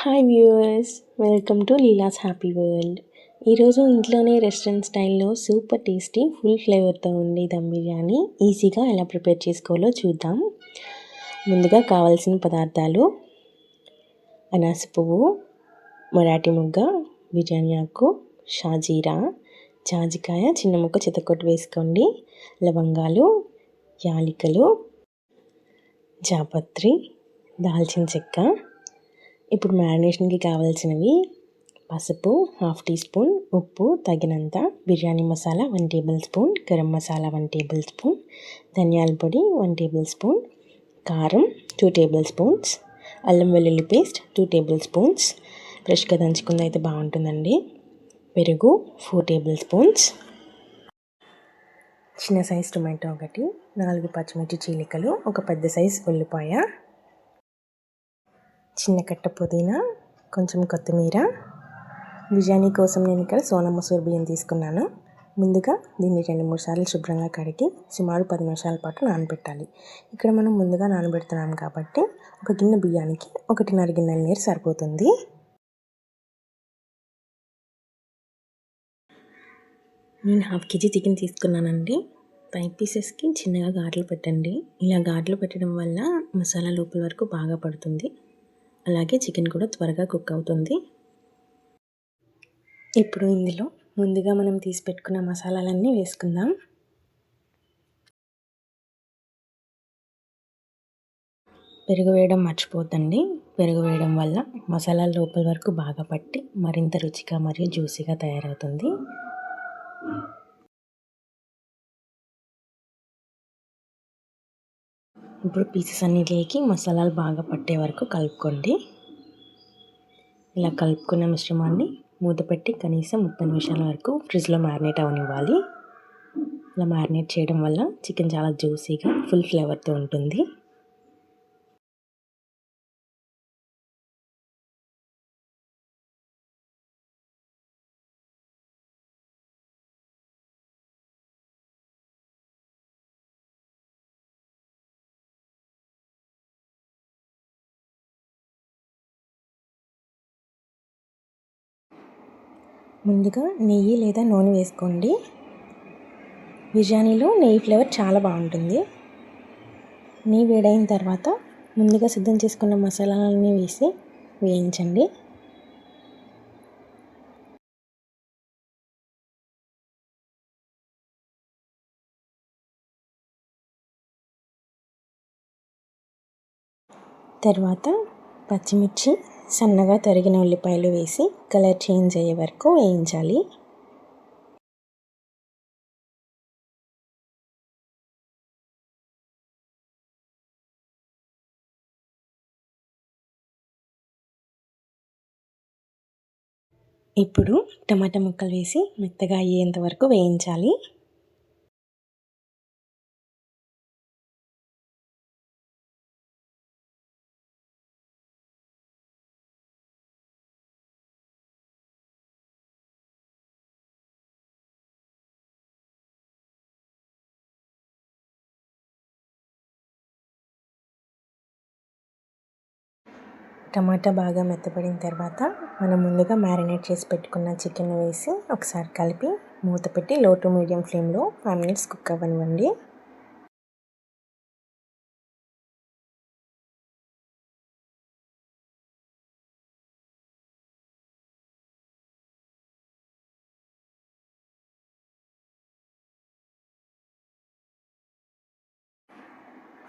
Hi viewers, welcome to Leela's happy world. ఈరోజు ఇంట్లోనే restaurant స్టైల్లో సూపర్ టేస్టీ ఫుల్ ఫ్లేవర్తో ఉండే దమ్ బిర్యానీ ఈజీగా ఎలా ప్రిపేర్ చేసుకోవాలో చూద్దాం. ముందుగా కావాల్సిన పదార్థాలు: అనాస పువ్వు, మరాఠీ మొగ్గ, బిర్యానీ ఆకు, షాజీరా, జాజికాయ చిన్న ముక్క చితకొట్టు వేసుకోండి, లవంగాలు, యాలకులు, జాపత్రి, దాల్చిన చెక్క. ఇప్పుడు మ్యారినేషన్కి కావాల్సినవి: పసుపు 1/2 టీ స్పూన్, ఉప్పు తగినంత, biryani masala 1 table spoon, garam masala 1 table spoon, ధనియాల పొడి 1 టేబుల్ స్పూన్, కారం 2 టేబుల్ స్పూన్స్, అల్లం వెల్లుల్లి పేస్ట్ 2 టేబుల్ స్పూన్స్, ఫ్రెష్గా దంచుకుంది అయితే బాగుంటుందండి, పెరుగు 4 టేబుల్ స్పూన్స్, చిన్న సైజ్ టొమాటో 1, 4 పచ్చిమిర్చి చీలికలు, ఒక పెద్ద సైజ్ ఉల్లిపాయ, చిన్న కట్ట పుదీనా, కొంచెం కొత్తిమీర. బిర్యానీ కోసం నేను ఇక్కడ సోనా మసూర్ బియ్యం తీసుకున్నాను. ముందుగా దీన్ని 2-3 సార్లు శుభ్రంగా కడిగి సుమారు 10 నిమిషాల పాటు నానబెట్టాలి. ఇక్కడ మనం ముందుగా నానబెడుతున్నాం కాబట్టి ఒక గిన్నె బియ్యానికి 1.5 గిన్నెల నీరు సరిపోతుంది. నేను 1/2 కేజీ చికెన్ తీసుకున్నానండి. 5 పీసెస్కి చిన్నగా ఘాట్లు పెట్టండి. ఇలా ఘాట్లు పెట్టడం వల్ల మసాలా లోపల వరకు బాగా పడుతుంది, అలాగే చికెన్ కూడా త్వరగా కుక్ అవుతుంది. ఇప్పుడు ఇందులో ముందుగా మనం తీసి పెట్టుకున్న మసాలాలన్నీ వేసుకుందాం. పెరుగు వేయడం మర్చిపోద్దండి. పెరుగు వేయడం వల్ల మసాలా లోపల వరకు బాగా పట్టి మరింత రుచిగా మరియు జ్యూసీగా తయారవుతుంది. ఇప్పుడు పీసెస్ అన్నిటికి మసాలాలు బాగా పట్టే వరకు కలుపుకోండి. ఇలా కలుపుకున్న మిశ్రమాన్ని మూత పెట్టి కనీసం 30 నిమిషాల వరకు ఫ్రిడ్జ్లో మ్యారినేట్ అవనివ్వాలి. ఇలా మ్యారినేట్ చేయడం వల్ల చికెన్ చాలా జ్యూసీగా ఫుల్ ఫ్లేవర్తో ఉంటుంది. ముందుగా నెయ్యి లేదా నూనె వేసుకోండి. బిర్యానీలో నెయ్యి ఫ్లేవర్ చాలా బాగుంటుంది. నెయ్యి వేడైన తర్వాత ముందుగా సిద్ధం చేసుకున్న మసాలాలన్నీ వేసి వేయించండి. తర్వాత పచ్చిమిర్చి, సన్నగా తరిగిన ఉల్లిపాయలు వేసి కలర్ చేంజ్ అయ్యే వరకు వేయించాలి. ఇప్పుడు టమాటా ముక్కలు వేసి మెత్తగా అయ్యేంత వరకు వేయించాలి. టమాటా బాగా మెత్తపడిన తర్వాత మనం ముందుగా మ్యారినేట్ చేసి పెట్టుకున్న చికెన్ వేసి ఒకసారి కలిపి మూత పెట్టి లో టు మీడియం ఫ్లేమ్లో 5 మినిట్స్ కుక్ అవ్వనివ్వండి.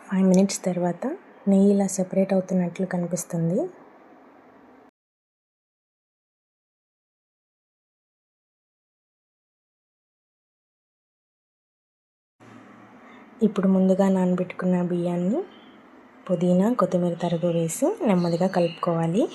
ఫైవ్ మినిట్స్ తర్వాత నెయ్యి ఇలా సెపరేట్ అవుతున్నట్లు కనిపిస్తుంది. ఇప్పుడు ముందుగా నానబెట్టుకున్న బియ్యాన్ని పుదీనా, కొత్తిమీర తరుగు వేసి నెమ్మదిగా కలుపుకోవాలి.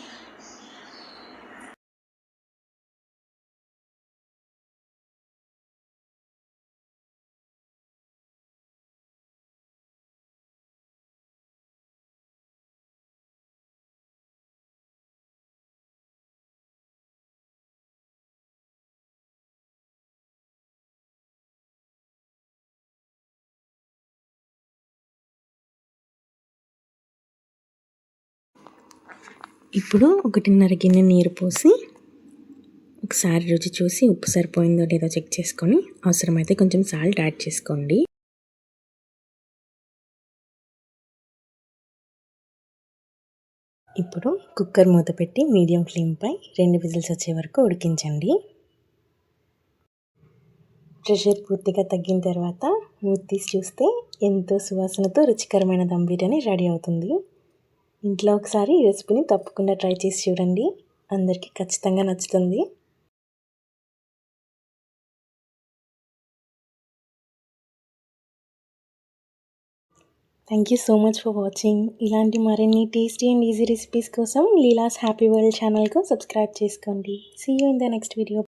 ఇప్పుడు 1:30 గిన్నె నీరు పోసి ఒకసారి రుచి చూసి ఉప్పు సరిపోయిందో లేదో చెక్ చేసుకొని అవసరమైతే కొంచెం సాల్ట్ యాడ్ చేసుకోండి. ఇప్పుడు కుక్కర్ మూత పెట్టి మీడియం ఫ్లేమ్పై 2 విజిల్స్ వచ్చే వరకు ఉడికించండి. ప్రెషర్ పూర్తిగా తగ్గిన తర్వాత మూత తీసి చూస్తే ఎంతో సువాసనతో రుచికరమైన దమ్ బిర్యానీ రెడీ అవుతుంది. ఇంట్లో ఒకసారి ఈ రెసిపీని తప్పకుండా ట్రై చేసి చూడండి. అందరికీ ఖచ్చితంగా నచ్చుతుంది. Thank you so much for watching. ఇలాంటి మరిన్ని టేస్టీ అండ్ ఈజీ రెసిపీస్ కోసం లీలాస్ హ్యాపీ వరల్డ్ ఛానల్కు సబ్స్క్రైబ్ చేసుకోండి. See you in the next video.